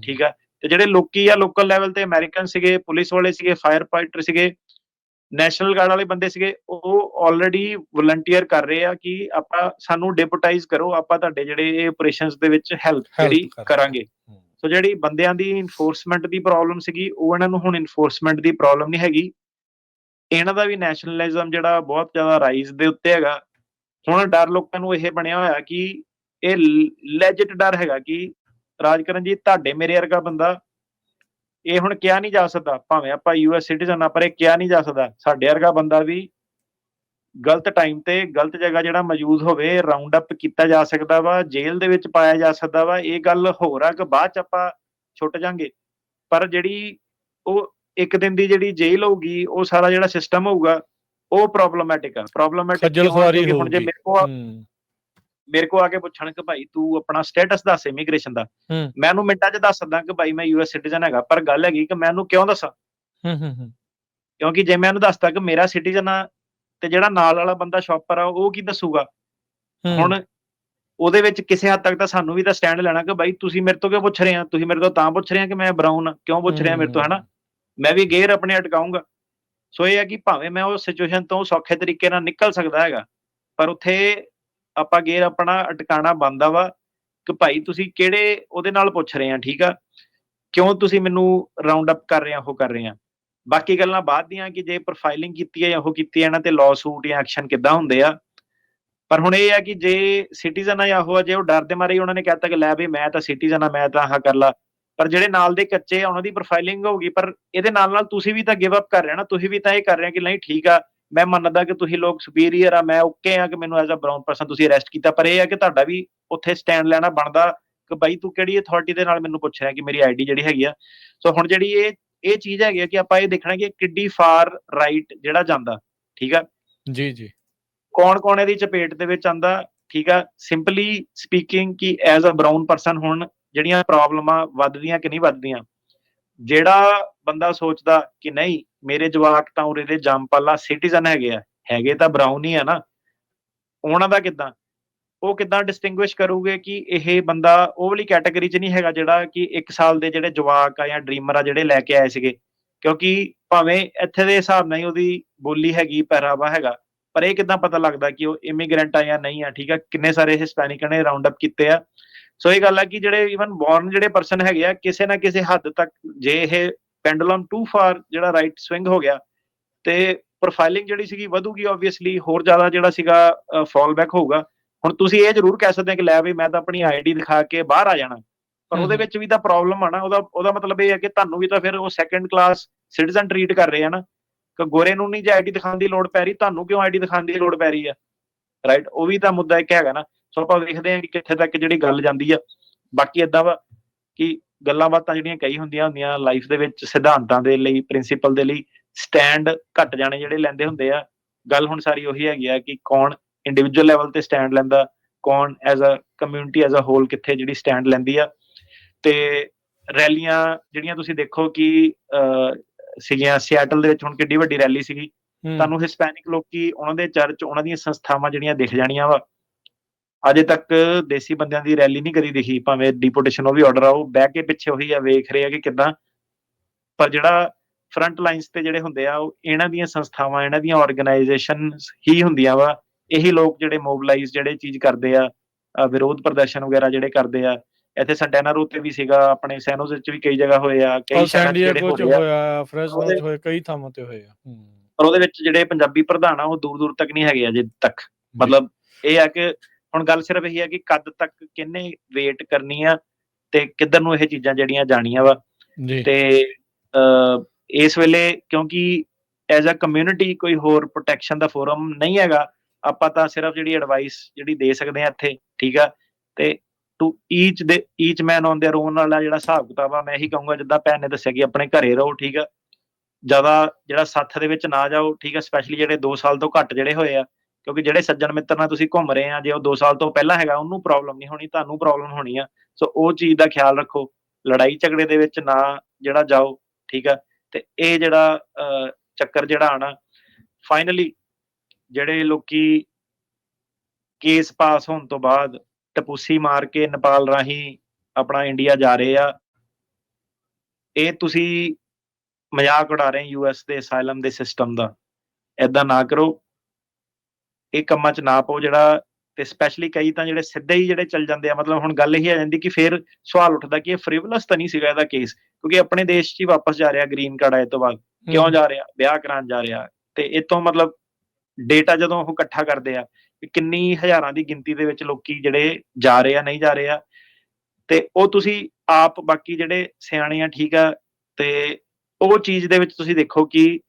Speaker 1: ਠੀਕ ਆ। ਤੇ ਜਿਹੜੇ ਲੋਕੀ ਆ ਲੋਕਲ ਲੈਵਲ ਤੇ ਅਮਰੀਕਨ ਸੀਗੇ, ਪੁਲਿਸ ਵਾਲੇ ਸੀਗੇ, ਫਾਇਰ ਫਾਈਟਰ ਸੀਗੇ, ਨੈਸ਼ਨਲ ਗਾਰਡ ਵਾਲੇ ਬੰਦੇ ਸੀਗੇ, ਉਹ ਆਲਰੇਡੀ ਵਲੰਟੀਅਰ ਕਰ ਰਹੇ ਆ ਕਿ ਆਪਾਂ ਸਾਨੂੰ ਡਿਪੂਟਾਈਜ਼ ਕਰੋ, ਆਪਾਂ ਤੁਹਾਡੇ ਜਿਹੜੇ ਇਹ ਆਪਰੇਸ਼ਨਸ ਦੇ ਵਿੱਚ ਹੈਲਪ ਜਿਹੜੀ ਕਰਾਂਗੇ। ਸੋ ਜਿਹੜੀ ਬੰਦਿਆਂ ਦੀ ਇਨਫੋਰਸਮੈਂਟ ਦੀ ਪ੍ਰੋਬਲਮ ਸੀਗੀ, ਉਹ ਇਹਨਾਂ ਨੂੰ ਹੁਣ ਇਨਫੋਰਸਮੈਂਟ ਦੀ ਪ੍ਰੋਬਲਮ ਨਹੀਂ ਹੈਗੀ। ਇਹਨਾਂ ਦਾ ਵੀ ਨੈਸ਼ਨਲਿਜ਼ਮ ਜਿਹੜਾ ਬਹੁਤ ਜ਼ਿਆਦਾ ਰਾਈਜ਼ ਦੇ ਉੱਤੇ ਹੈਗਾ। ਹੁਣ ਡਰ ਲੋਕਾਂ ਨੂੰ ਇਹ ਬਣਿਆ ਹੋਇਆ ਕਿ ਇਹ ਲੈਜਿਟ ਡਰ ਹੈਗਾ ਕਿ ਰਾਜਕਰਨ ਜੀ ਤੁਹਾਡੇ ਮੇਰੇ ਵਰਗਾ ਬੰਦਾ, ਇਹ ਹੁਣ ਕਿਹਾ ਨਹੀਂ ਜਾ ਸਕਦਾ, ਭਾਵੇਂ ਆਪਾਂ US ਸਿਟੀਜ਼ਨ ਆ, ਪਰ ਇਹ ਕਿਹਾ ਨਹੀਂ ਜਾ ਸਕਦਾ ਸਾਡੇ ਵਰਗਾ ਬੰਦਾ ਵੀ ਗਲਤ ਟਾਈਮ ਤੇ ਗਲਤ ਜਗ੍ਹਾ ਜਿਹੜਾ ਮੌਜੂਦ ਹੋਵੇ, ਰਾਉਂਡ ਅਪ ਕੀਤਾ ਜਾ ਸਕਦਾ ਵਾ, ਜੇਲ੍ਹ ਦੇ ਵਿੱਚ ਪਾਇਆ ਜਾ ਸਕਦਾ ਵਾ। ਇਹ ਗੱਲ ਹੋਰ ਆ ਕਿ ਬਾਅਦ ਚ ਆਪਾਂ ਛੁੱਟ ਜਾਾਂਗੇ, ਪਰ ਜਿਹੜੀ ਉਹ ਇੱਕ ਦਿਨ ਦੀ ਜਿਹੜੀ ਜੇਲ੍ਹ ਹੋਊਗੀ, ਉਹ ਸਾਰਾ ਜਿਹੜਾ ਸਿਸਟਮ ਹੋਊਗਾ ਉਹ ਪ੍ਰੋਬਲਮੈਟਿਕ ਆ। ਪ੍ਰੋਬਲਮੈਟਿਕ ਹੁਣ ਜੇ ਮੇਰੇ ਕੋ ਆ ਕੇ ਪੁੱਛਣ ਕਿ ਭਾਈ ਤੂੰ ਆਪਣਾ ਸਟੇਟਸ ਦੱਸ ਇਮੀਗ੍ਰੇਸ਼ਨ ਦਾ, ਮੈਂ ਉਹਨੂੰ ਮਿੰਟਾਂ ਚ ਦੱਸ ਸਕਦਾ ਕਿ ਭਾਈ ਮੈਂ US ਸਿਟੀਜ਼ਨ ਹੈਗਾ, ਪਰ ਗੱਲ ਹੈਗੀ ਕਿ ਮੈਂ ਉਹਨੂੰ ਕਿਉਂ ਦੱਸਾਂ? ਕਿਉਂਕਿ ਜੇ ਮੈਂ ਉਹਨੂੰ ਦੱਸਦਾ ਕਿ ਮੇਰਾ ਸਿਟੀਜ਼ਨ ਆ ਤੇ ਜਿਹੜਾ ਨਾਲ ਵਾਲਾ ਬੰਦਾ ਸ਼ੌਪਰ ਆ ਉਹ ਕੀ ਦੱਸੂਗਾ? ਹੁਣ ਉਹਦੇ ਵਿੱਚ ਕਿਸੇ ਹੱਦ ਤੱਕ ਤਾਂ ਸਾਨੂੰ ਵੀ ਤਾਂ ਸਟੈਂਡ ਲੈਣਾ ਕਿ ਭਾਈ ਤੁਸੀਂ ਮੇਰੇ ਤੋਂ ਕਿਉਂ ਪੁੱਛ ਰਹੇ ਆ, ਤੁਸੀਂ ਮੇਰੇ ਤੋਂ ਤਾਂ ਪੁੱਛ ਰਹੇ ਆ ਕਿ ਮੈਂ ਬਰਾਊਨ ਕਿਉਂ ਪੁੱਛ ਰਿਹਾ ਮੇਰੇ ਤੋਂ, ਹਨਾ? ਮੈਂ ਵੀ ਗੇਅਰ ਆਪਣੇ ਅਟਕਾਊਂਗਾ। ਸੋ ਇਹ ਹੈ ਕਿ ਭਾਵੇਂ ਮੈਂ ਉਸ ਸਿਚੁਏਸ਼ਨ ਤੋਂ ਸੌਖੇ ਤਰੀਕੇ ਨਾਲ ਨਿਕਲ ਸਕਦਾ ਹੈਗਾ, ਪਰ ਉੱਥੇ ਆਪਾਂ ਗੇਅਰ ਆਪਣਾ ਅਟਕਾਣਾ ਬਣਦਾ ਵਾ ਕਿ ਭਾਈ ਤੁਸੀਂ ਕਿਹੜੇ ਉਹਦੇ ਨਾਲ ਪੁੱਛ ਰਹੇ ਆ, ਠੀਕ ਆ? ਕਿਉਂ ਤੁਸੀਂ ਮੈਨੂੰ ਰਾਉਂਡ ਅਪ ਕਰ ਰਹੇ ਆ, ਉਹ ਕਰ ਰਹੇ ਆ। ਬਾਕੀ ਗੱਲਾਂ ਬਾਅਦ ਦੀਆਂ ਕਿ ਜੇ ਪ੍ਰੋਫਾਈਲਿੰਗ ਕੀਤੀ ਹੈ ਜਾਂ ਉਹ ਕੀਤੀ ਹੈ, ਇਹਨਾਂ ਤੇ ਲਾਅ ਸੂਟ ਜਾਂ ਐਕਸ਼ਨ ਕਿੱਦਾਂ ਹੁੰਦੇ ਆ। ਪਰ ਹੁਣ ਇਹ ਆ ਕਿ ਜੇ ਸਿਟੀਜ਼ਨ ਆ ਜਾਂ ਉਹ ਜੇ ਉਹ ਡਰ ਦੇ ਮਾਰੇ ਉਹਨਾਂ ਨੇ ਕਹਿਤਾ ਕਿ ਲੈ ਵੀ ਮੈਂ ਤਾਂ ਸਿਟੀਜ਼ਨ ਆ, ਮੈਂ ਤਾਂ ਆਹ ਕਰ ਲਾ, ਪਰ ਜਿਹੜੇ ਨਾਲ ਦੇ ਕੱਚੇ ਆ ਉਹਨਾਂ ਦੀ ਪ੍ਰੋਫਾਈਲਿੰਗ ਹੋਊਗੀ। ਪਰ ਇਹਦੇ ਨਾਲ ਤੁਸੀਂ ਵੀ ਤਾਂ ਗਿਵ ਅਪ ਕਰ ਰਹੇ ਨਾ, ਤੁਸੀਂ ਵੀ ਤਾਂ ਇਹ ਕਰ ਰਹੇ ਕਿ ਨਹੀਂ ਠੀਕ ਆ, ਮੈਂ ਮੰਨਦਾ ਕਿ ਤੁਸੀਂ ਲੋਕ ਸੁਪੀਰੀਅਰ ਆ, ਮੈਂ ਓਕੇ ਆ ਕਿ ਮੈਨੂੰ ਐਜ਼ ਅ ਬਰਾਊਨ ਪਰਸਨ ਤੁਸੀਂ ਅਰੈਸਟ ਕੀਤਾ, ਪਰ ਇਹ ਆ ਕਿ ਤੁਹਾਡਾ ਵੀ ਉੱਥੇ ਸਟੈਂਡ ਲੈਣਾ ਬਣਦਾ ਕਿ ਬਾਈ ਤੂੰ ਕਿਹੜੀ ਅਥਾਰਟੀ ਦੇ ਨਾਲ ਮੈਨੂੰ ਪੁੱਛ ਰਿਹਾ ਕਿ ਮੇਰੀ ਆਈਡੀ ਜਿਹੜੀ ਹੈਗੀ ਆ। ਸੋ ਹੁਣ ਜਿਹੜੀ ਇਹ ਚੀਜ਼ ਹੈਗੀ ਆ ਕਿ ਆਪਾਂ ਇਹ ਦੇਖਣਾ ਕਿ ਕਿੱਡੀ ਫਾਰ ਰਾਈਟ ਜਿਹੜਾ ਜਾਂਦਾ, ਠੀਕ ਆ
Speaker 2: ਜੀ,
Speaker 1: ਕੌਣ ਇਹਦੀ ਚਪੇਟ ਦੇ ਵਿੱਚ ਆਂਦਾ, ਠੀਕ ਆ। ਸਿੰਪਲੀ ਸਪੀਕਿੰਗ ਕਿ ਐਜ਼ ਅ ਬਰਾਊਨ ਪਰਸਨ ਹੁਣ ਜਿਹੜੀਆਂ ਪ੍ਰੋਬਲਮਾਂ ਵੱਧਦੀਆਂ ਕਿ ਨਹੀਂ ਵੱਧਦੀਆਂ, ਜਿਹੜਾ ਬੰਦਾ ਸੋਚਦਾ ਕਿ ਨਹੀਂ ਮੇਰੇ ਜਵਾਕ ਤਾਂ ਉਰੇ ਦੇ ਜੰਮਪਾਲਾ ਸਿਟੀਜ਼ਨ ਹੈਗੇ ਤਾਂ ਬਰਾਊਨ ਹੀ ਆ ਨਾ, ਉਹਨਾਂ ਦਾ ਕਿੱਦਾਂ ਉਹ ਕਿੱਦਾਂ ਡਿਸਟਿੰਗੁਇਸ਼ ਕਰੂਗੇ ਕਿ ਇਹ ਬੰਦਾ ਉਹ ਵਾਲੀ ਕੈਟਾਗਰੀ 'ਚ ਨਹੀਂ ਹੈਗਾ ਜਿਹੜਾ ਕਿ 1 ਸਾਲ ਦੇ ਜਿਹੜੇ ਜਵਾਕ ਆ ਜਾਂ ਡਰੀਮਰ ਆ ਜਿਹੜੇ ਲੈ ਕੇ ਆਏ ਸੀਗੇ। ਕਿਉਂਕਿ ਭਾਵੇਂ ਇੱਥੇ ਦੇ ਹਿਸਾਬ ਨਾਲ ਹੀ ਉਹਦੀ ਬੋਲੀ ਹੈਗੀ, ਪਹਿਰਾਵਾ ਹੈਗਾ, ਪਰ ਇਹ ਕਿੱਦਾਂ ਪਤਾ ਲੱਗਦਾ ਕਿ ਉਹ ਇਮੀਗ੍ਰੈਂਟ ਆ ਜਾਂ ਨਹੀਂ ਆ, ਠੀਕ ਆ? ਕਿੰਨੇ ਸਾਰੇ ਹਿਸਪੈਨਿਕ ਨੇ ਰਾਉਂਡ ਅਪ ਕੀਤੇ ਆ। ਸੋ ਇਹ ਗੱਲ ਆ ਕਿ ਜਿਹੜੇ ਈਵਨ ਬੌਰਨ ਜਿਹੜੇ ਪਰਸਨ ਹੈਗੇ ਆ, ਕਿਸੇ ਨਾ ਕਿਸੇ ਹੱਦ ਤੱਕ ਜੇ ਇਹ ਪੈਂਡੂਲਮ ਟੂ ਫਾਰ ਜਿਹੜਾ ਰਾਈਟ ਸਵਿੰਗ ਹੋ ਗਿਆ ਤੇ ਪ੍ਰੋਫਾਈਲਿੰਗ ਜਿਹੜੀ ਸੀਗੀ ਵਧੂਗੀ, ਓਬਵੀਅਸਲੀ ਹੋਰ ਜ਼ਿਆਦਾ ਜਿਹੜਾ ਸੀਗਾ ਫਾਲ ਬੈਕ ਹੋਊਗਾ। ਹੁਣ ਤੁਸੀਂ ਇਹ ਜ਼ਰੂਰ ਕਹਿ ਸਕਦੇ ਆ ਕਿ ਲੈ ਵੀ ਮੈਂ ਤਾਂ ਆਪਣੀ ਆਈਡੀ ਦਿਖਾ ਕੇ ਬਾਹਰ ਆ ਜਾਣਾ, ਪਰ ਉਹਦੇ ਵਿੱਚ ਵੀ ਤਾਂ ਪ੍ਰੋਬਲਮ ਆ ਨਾ। ਉਹਦਾ ਮਤਲਬ ਇਹ ਹੈ ਕਿ ਤੁਹਾਨੂੰ ਵੀ ਤਾਂ ਫਿਰ ਉਹ ਸੈਕੰਡ ਕਲਾਸ ਸਿਟੀਜ਼ਨ ਟਰੀਟ ਕਰ ਰਹੇ ਆ ਨਾ, ਕਿ ਗੋਰੇ ਨੂੰ ਨਹੀਂ ਜੇ ਆਈਡੀ ਦਿਖਾਉਣ ਦੀ ਲੋੜ ਪੈ ਰਹੀ, ਤੁਹਾਨੂੰ ਕਿਉਂ ਆਈਡੀ ਦਿਖਾਉਣ ਦੀ ਲੋੜ ਪੈ ਰਹੀ ਆ, ਰਾਈਟ? ਉਹ ਵੀ ਤਾਂ ਮੁੱਦਾ ਇੱਕ ਹੈਗਾ ਨਾ। ਸੋ ਆਪਾਂ ਵੇਖਦੇ ਹਾਂ ਕਿ ਕਿੱਥੇ ਤੱਕ ਜਿਹੜੀ ਗੱਲ ਜਾਂਦੀ ਆ। ਬਾਕੀ ਏਦਾਂ ਵਾ ਕਿ ਗੱਲਾਂ ਬਾਤਾਂ ਜਿਹੜੀਆਂ ਕਈ ਹੁੰਦੀਆਂ ਲਾਈਫ ਦੇ ਵਿੱਚ, ਸਿਧਾਂਤਾਂ ਦੇ ਲਈ, ਪ੍ਰਿੰਸੀਪਲ ਦੇ ਲਈ ਸਟੈਂਡ ਘੱਟ ਜਾਣੇ ਜਿਹੜੇ ਲੈਂਦੇ ਹੁੰਦੇ ਆ। ਗੱਲ ਹੁਣ ਸਾਰੀ ਉਹੀ ਹੈਗੀ ਆ ਕਿ ਕੌਣ ਇੰਡੀਵਿਜੂਅਲ ਲੈਵਲ ਤੇ ਸਟੈਂਡ ਲੈਂਦਾ, ਕੌਣ as a community as a whole ਕਿੱਥੇ ਜਿਹੜੀ ਸਟੈਂਡ ਲੈਂਦੀ ਆ। ਤੇ ਰੈਲੀਆਂ ਜਿਹੜੀਆਂ ਤੁਸੀਂ ਦੇਖੋ ਕਿ ਸੀਗੀਆਂ ਸਿਐਟਲ ਦੇ ਵਿੱਚ, ਹੁਣ ਕਿੱਡੀ ਵੱਡੀ ਰੈਲੀ ਸੀਗੀ, ਤੁਹਾਨੂੰ ਹਿਸਪੈਨਿਕ ਲੋਕੀ, ਉਹਨਾਂ ਦੇ ਚਰਚ, ਉਹਨਾਂ ਦੀਆਂ ਸੰਸਥਾਵਾਂ ਜਿਹੜੀਆਂ ਦਿਖ ਜਾਣੀਆਂ ਵਾ। ਅਜੇ ਤੱਕ ਦੇਸੀ ਬੰਦਿਆਂ ਦੀ ਰੈਲੀ ਨਹੀਂ ਕਦੀ ਦਿਖੀ, ਭਾਵੇਂ ਡਿਪੋਟੇਸ਼ਨ ਉਹ ਵੀ ਆਰਡਰ ਆ, ਉਹ ਬਹਿ ਕੇ ਪਿੱਛੇ ਉਹੀ ਆ ਵੇਖ ਰਹੇ ਆ ਕਿ ਕਿੱਦਾਂ। ਪਰ ਜਿਹੜਾ ਫਰੰਟ ਲਾਈਨਸ ਤੇ ਜਿਹੜੇ ਹੁੰਦੇ ਆ, ਉਹ ਇਹਨਾਂ ਦੀਆਂ ਸੰਸਥਾਵਾਂ, ਇਹਨਾਂ ਦੀਆਂ ਆਰਗੇਨਾਈਜੇਸ਼ਨ ਹੀ ਹੁੰਦੀਆਂ ਵਾ। ਇਹੀ ਲੋਕ ਜਿਹੜੇ ਮੋਬਿਲਾਈਜ਼ ਜਿਹੜੇ ਚੀਜ਼ ਕਰਦੇ ਆ, ਵਿਰੋਧ ਪ੍ਰਦਰਸ਼ਨ ਵਗੈਰਾ ਜਿਹੜੇ ਕਰਦੇ ਆ। ਇੱਥੇ ਸੈਂਟੈਨਾ ਰੋ ਤੇ ਵੀ ਸੀਗਾ, ਆਪਣੇ ਸੈਨੋਜ਼ ਵਿੱਚ ਵੀ ਕਈ ਜਗ੍ਹਾ ਹੋਏ ਆ, ਕਈ ਸ਼ਹਿਰਾਂ 'ਚ ਜਿਹੜੇ
Speaker 2: ਹੋਇਆ, ਫ੍ਰੈਸਨੋ 'ਚ ਹੋਏ, ਕਈ ਥਾਵਾਂ ਤੇ ਹੋਏ ਆ। ਪਰ
Speaker 1: ਉਹਦੇ ਵਿੱਚ ਜਿਹੜੇ ਪੰਜਾਬੀ ਪ੍ਰਧਾਨ ਆ ਉਹ ਦੂਰ ਦੂਰ ਤੱਕ ਨਹੀਂ ਹੈਗੇ ਅਜੇ ਤੱਕ। ਮਤਲਬ ਇਹ ਆ ਕਿ ਹੁਣ ਗੱਲ ਸਿਰਫ ਇਹੀ ਹੈ ਕਿ ਕਦ ਤੱਕ ਕਿਹਨੇ ਵੇਟ ਕਰਨੀ ਆ ਤੇ ਕਿੱਧਰ ਨੂੰ ਇਹ ਚੀਜ਼ਾਂ ਜਿਹੜੀਆਂ ਜਾਣੀਆਂ ਵਾ।
Speaker 2: ਜੀ
Speaker 1: ਤੇ ਇਸ ਵੇਲੇ ਕਿਉਂਕਿ ਐਜ਼ ਅ ਕਮਿਊਨਿਟੀ ਕੋਈ ਹੋਰ ਪ੍ਰੋਟੈਕਸ਼ਨ ਦਾ ਫੋਰਮ ਨਹੀਂ ਹੈਗਾ, ਆਪਾਂ ਤਾਂ ਸਿਰਫ ਜਿਹੜੀ ਐਡਵਾਈਸ ਜਿਹੜੀ ਦੇ ਸਕਦੇ ਹਾਂ ਇੱਥੇ, ਠੀਕ ਆ। ਤੇ to each man on their own ਵਾਲਾ ਜਿਹੜਾ ਹਿਸਾਬ ਕਿਤਾਬ ਆ, ਮੈਂ ਇਹੀ ਕਹੂੰਗਾ ਜਿੱਦਾਂ ਭੈਣ ਨੇ ਦੱਸਿਆ ਕਿ ਆਪਣੇ ਘਰੇ ਰਹੋ, ਠੀਕ ਆ। ਜ਼ਿਆਦਾ ਜਿਹੜਾ ਸੱਥ ਦੇ ਵਿੱਚ ਨਾ ਜਾਓ, ਠੀਕ ਆ। ਸਪੈਸ਼ਲੀ ਜਿਹੜੇ 2 ਸਾਲ ਤੋਂ ਘੱਟ ਜਿਹੜੇ ਹੋਏ ਆ, ਕਿਉਂਕਿ ਜਿਹੜੇ ਸੱਜਣ ਮਿੱਤਰ ਨਾਲ ਤੁਸੀਂ ਘੁੰਮ ਰਹੇ ਆ, ਜੇ ਉਹ 2 ਸਾਲ ਤੋਂ ਪਹਿਲਾਂ ਹੈਗਾ, ਉਹਨੂੰ ਪ੍ਰੋਬਲਮ ਨਹੀਂ ਹੋਣੀ, ਤੁਹਾਨੂੰ ਪ੍ਰੋਬਲਮ ਹੋਣੀ ਆ। ਸੋ ਉਹ ਚੀਜ਼ ਦਾ ਖਿਆਲ ਰੱਖੋ, ਲੜਾਈ ਝਗੜੇ ਦੇ ਵਿੱਚ ਨਾ ਜਿਹੜਾ ਜਾਓ, ਠੀਕ ਆ। ਤੇ ਇਹ ਜਿਹੜਾ ਚੱਕਰ ਜਿਹੜਾ ਆਣਾ, ਫਾਈਨਲੀ ਜਿਹੜੇ ਲੋਕੀ ਕੇਸ ਪਾਸ ਹੋਣ ਤੋਂ ਬਾਅਦ ਟਪੂਸੀ ਮਾਰ ਕੇ ਨੇਪਾਲ ਰਾਹੀਂ ਆਪਣਾ ਇੰਡੀਆ ਜਾ ਰਹੇ ਆ, ਇਹ ਤੁਸੀਂ ਮਜ਼ਾਕ ਉਡਾ ਰਹੇ ਯੂਐਸ ਦੇ ਅਸਾਈਲਮ ਦੇ ਸਿਸਟਮ ਦਾ। ਏਦਾਂ ਨਾ ਕਰੋ, ਇਹ ਕੰਮਾਂ 'ਚ ਨਾ ਪਾਓ ਜਿਹੜਾ। ਤੇ ਸਪੈਸ਼ਲੀ ਕਈ ਤਾਂ ਜਿਹੜੇ ਸਿੱਧੇ ਹੀ ਜਿਹੜੇ ਚੱਲ ਜਾਂਦੇ ਆ, ਮਤਲਬ ਹੁਣ ਗੱਲ ਇਹੀ ਆ ਜਾਂਦੀ ਕਿ ਫਿਰ ਸਵਾਲ ਉੱਠਦਾ ਕਿ ਇਹ ਫ੍ਰਿਵਲਸ ਤਾਂ ਨਹੀਂ ਸੀਗਾ ਇਹਦਾ ਕੇਸ, ਕਿਉਂਕਿ ਆਪਣੇ ਦੇਸ਼ 'ਚ ਹੀ ਵਾਪਸ ਜਾ ਰਿਹਾ ਗ੍ਰੀਨ ਕਾਰਡ ਆਏ ਤੋਂ ਬਾਅਦ। ਕਿਉਂ ਜਾ ਰਿਹਾ? ਵਿਆਹ ਕਰਾਉਣ ਜਾ ਰਿਹਾ। ਤੇ ਇਹ ਤੋਂ ਮਤਲਬ ਡੇਟਾ ਜਦੋਂ ਉਹ ਇਕੱਠਾ ਕਰਦੇ ਆ ਕਿ ਕਿੰਨੀ ਹਜ਼ਾਰਾਂ ਦੀ ਗਿਣਤੀ ਦੇ ਵਿੱਚ ਲੋਕੀ ਜਿਹੜੇ ਜਾ ਰਹੇ ਆ, ਨਹੀਂ ਜਾ ਰਹੇ ਆ, ਤੇ ਉਹ ਤੁਸੀਂ ਆਪ ਬਾਕੀ ਜਿਹੜੇ ਸਿਆਣੇ ਆ, ਠੀਕ ਆ। ਤੇ ਉਹ ਚੀਜ਼ ਦੇ ਵਿੱਚ ਤੁਸੀਂ ਦੇਖੋ ਕਿ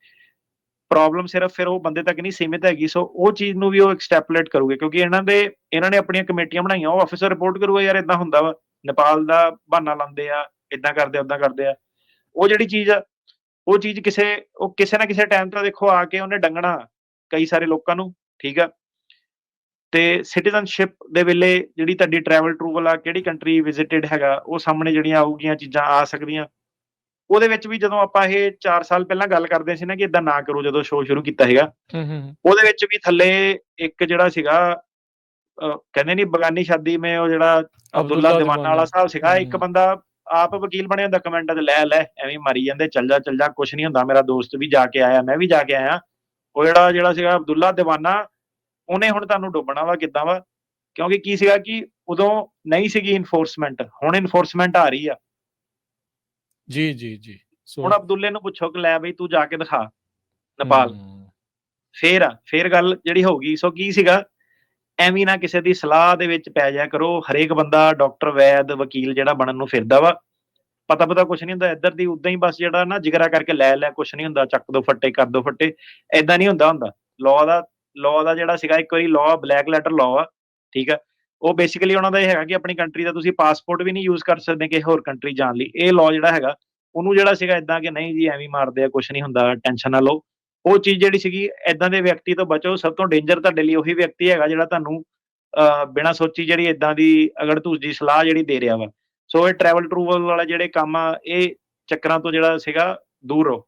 Speaker 1: ਪ੍ਰੋਬਲਮ ਸਿਰਫ ਫਿਰ ਉਹ ਬੰਦੇ ਤੱਕ ਨਹੀਂ ਸੀਮਿਤ ਹੈਗੀ। ਸੋ ਉਹ ਚੀਜ਼ ਨੂੰ ਵੀ ਉਹ ਐਕਸਟ੍ਰੈਪੋਲੇਟ ਕਰੂਗੇ, ਕਿਉਂਕਿ ਇਹਨਾਂ ਨੇ ਆਪਣੀਆਂ ਕਮੇਟੀਆਂ ਬਣਾਈਆਂ, ਉਹ ਆਫਿਸਰ ਰਿਪੋਰਟ ਕਰੂਗਾ ਯਾਰ ਏਦਾਂ ਹੁੰਦਾ ਵਾ, ਨੇਪਾਲ ਦਾ ਬਹਾਨਾ ਲਾਉਂਦੇ ਆ, ਏਦਾਂ ਕਰਦੇ ਆ, ਓਦਾਂ ਕਰਦੇ ਆ। ਉਹ ਜਿਹੜੀ ਚੀਜ਼ ਆ, ਉਹ ਚੀਜ਼ ਕਿਸੇ ਨਾ ਕਿਸੇ ਟਾਈਮ ਤਾਂ ਦੇਖੋ ਆ ਕੇ ਉਹਨੇ ਡੰਗਣਾ ਕਈ ਸਾਰੇ ਲੋਕਾਂ ਨੂੰ, ਠੀਕ ਆ। ਤੇ ਸਿਟੀਜ਼ਨਸ਼ਿਪ ਦੇ ਵੇਲੇ ਜਿਹੜੀ ਤੁਹਾਡੀ ਟਰੈਵਲ ਆ, ਕਿਹੜੀ ਕੰਟਰੀ ਵਿਜ਼ਿਟਡ ਹੈਗਾ, ਉਹ ਸਾਹਮਣੇ ਜਿਹੜੀਆਂ ਆਊਗੀਆਂ ਚੀਜ਼ਾਂ ਆ ਸਕਦੀਆਂ। ਉਹਦੇ ਵਿੱਚ ਵੀ ਜਦੋਂ ਆਪਾਂ ਇਹ 4 ਸਾਲ ਪਹਿਲਾਂ ਗੱਲ ਕਰਦੇ ਸੀ ਨਾ ਕਿ ਏਦਾਂ ਨਾ ਕਰੋ, ਜਦੋਂ ਸ਼ੋਅ ਸ਼ੁਰੂ ਕੀਤਾ ਸੀਗਾ, ਉਹਦੇ ਵਿੱਚ ਵੀ ਥੱਲੇ ਇੱਕ ਜਿਹੜਾ ਸੀਗਾ ਕਹਿੰਦੇ ਨੀ ਬਗਾਨੀ ਸ਼ਾਦੀ ਮੈਂ, ਉਹ ਜਿਹੜਾ ਅਬਦੁੱਲਾ ਦੀਵਾਨਾ ਵਾਲਾ ਸਾਹਿਬ ਸੀਗਾ, ਇੱਕ ਬੰਦਾ ਆਪ ਵਕੀਲ ਬਣਿਆ ਹੁੰਦਾ, ਕਮੈਂਟਾਂ 'ਚ ਲੈ ਐਵੇਂ ਮਾਰੀ ਜਾਂਦੇ, ਚੱਲ ਜਾ ਕੁਛ ਨਹੀਂ ਹੁੰਦਾ, ਮੇਰਾ ਦੋਸਤ ਵੀ ਜਾ ਕੇ ਆਇਆ, ਮੈਂ ਵੀ ਜਾ ਕੇ ਆਇਆ। ਉਹ ਜਿਹੜਾ ਸੀਗਾ ਅਬਦੁੱਲਾ ਦੀਵਾਨਾ, ਉਹਨੇ ਹੁਣ ਤੁਹਾਨੂੰ ਡੁੱਬਣਾ ਵਾ ਕਿੱਦਾਂ ਵਾ, ਕਿਉਂਕਿ ਕੀ ਸੀਗਾ ਕਿ ਉਦੋਂ ਨਹੀਂ ਸੀਗੀ ਇਨਫੋਰਸਮੈਂਟ, ਹੁਣ ਇਨਫੋਰਸਮੈਂਟ ਆ ਰਹੀ ਆ।
Speaker 2: ਜੀ
Speaker 1: ਹੁਣ ਅਬਦੁੱਲੇ ਨੂੰ ਪੁੱਛੋ ਕਿ ਲੈ ਬਈ ਤੂੰ ਜਾ ਕੇ ਦਿਖਾ ਨੇਪਾਲ, ਫੇਰ ਗੱਲ ਜਿਹੜੀ ਹੋਊਗੀ। ਸੋ ਕੀ ਸੀਗਾ, ਐਵੇਂ ਨਾ ਕਿਸੇ ਦੀ ਸਲਾਹ ਦੇ ਵਿੱਚ ਪੈ ਜਾਇਆ ਕਰੋ। ਹਰੇਕ ਬੰਦਾ ਡਾਕਟਰ, ਵੈਦ, ਵਕੀਲ ਜਿਹੜਾ ਬਣਨ ਨੂੰ ਫਿਰਦਾ ਵਾ, ਪਤਾ ਕੁਛ ਨਹੀਂ ਹੁੰਦਾ। ਇੱਧਰ ਦੀ ਉਦਾਂ ਹੀ ਬਸ ਜਿਹੜਾ ਨਾ ਜਿਗਰਾ ਕਰਕੇ ਲੈ ਕੁਛ ਨਹੀਂ ਹੁੰਦਾ, ਚੱਕ ਦੋ ਫੱਟੇ, ਕਰ ਦੋ ਫੱਟੇ, ਏਦਾਂ ਨਹੀਂ ਹੁੰਦਾ। ਲਾਅ ਦਾ ਜਿਹੜਾ ਸੀਗਾ, ਇੱਕ ਵਾਰੀ ਲਾਅ ਬਲੈਕ ਲੈਟਰ ਲਾਅ ਆ, ਠੀਕ ਆ। ਉਹ ਬੇਸਿਕਲੀ ਉਹਨਾਂ ਦਾ ਇਹ ਹੈਗਾ ਕਿ ਆਪਣੀ ਕੰਟਰੀ ਦਾ ਤੁਸੀਂ ਪਾਸਪੋਰਟ ਵੀ ਨਹੀਂ ਯੂਜ਼ ਕਰ ਸਕਦੇ ਕਿਸੇ ਹੋਰ ਕੰਟਰੀ ਜਾਣ ਲਈ। ਇਹ ਲਾਅ ਜਿਹੜਾ ਹੈਗਾ, ਉਹਨੂੰ ਜਿਹੜਾ ਸੀਗਾ ਏਦਾਂ ਕਿ ਨਹੀਂ ਜੀ ਐਵੇਂ ਮਾਰਦੇ ਆ, ਕੁਛ ਨਹੀਂ ਹੁੰਦਾ, ਟੈਨਸ਼ਨ ਨਾ ਲਓ। ਉਹ ਚੀਜ਼ ਜਿਹੜੀ ਸੀਗੀ, ਏਦਾਂ ਦੇ ਵਿਅਕਤੀ ਤੋਂ ਬਚੋ। ਸਭ ਤੋਂ ਡੇਂਜਰ ਤੁਹਾਡੇ ਲਈ ਉਹੀ ਵਿਅਕਤੀ ਹੈਗਾ ਜਿਹੜਾ ਤੁਹਾਨੂੰ ਬਿਨਾਂ ਸੋਚੀ ਜਿਹੜੀ ਏਦਾਂ ਦੀ ਅਗੜ ਧੂਜੀ ਸਲਾਹ ਜਿਹੜੀ ਦੇ ਰਿਹਾ ਵਾ। ਸੋ ਇਹ ਟਰੂਵਲ ਵਾਲੇ ਜਿਹੜੇ ਕੰਮ ਆ, ਇਹ ਚੱਕਰਾਂ ਤੋਂ ਜਿਹੜਾ ਸੀਗਾ ਦੂਰ ਰਹੋ।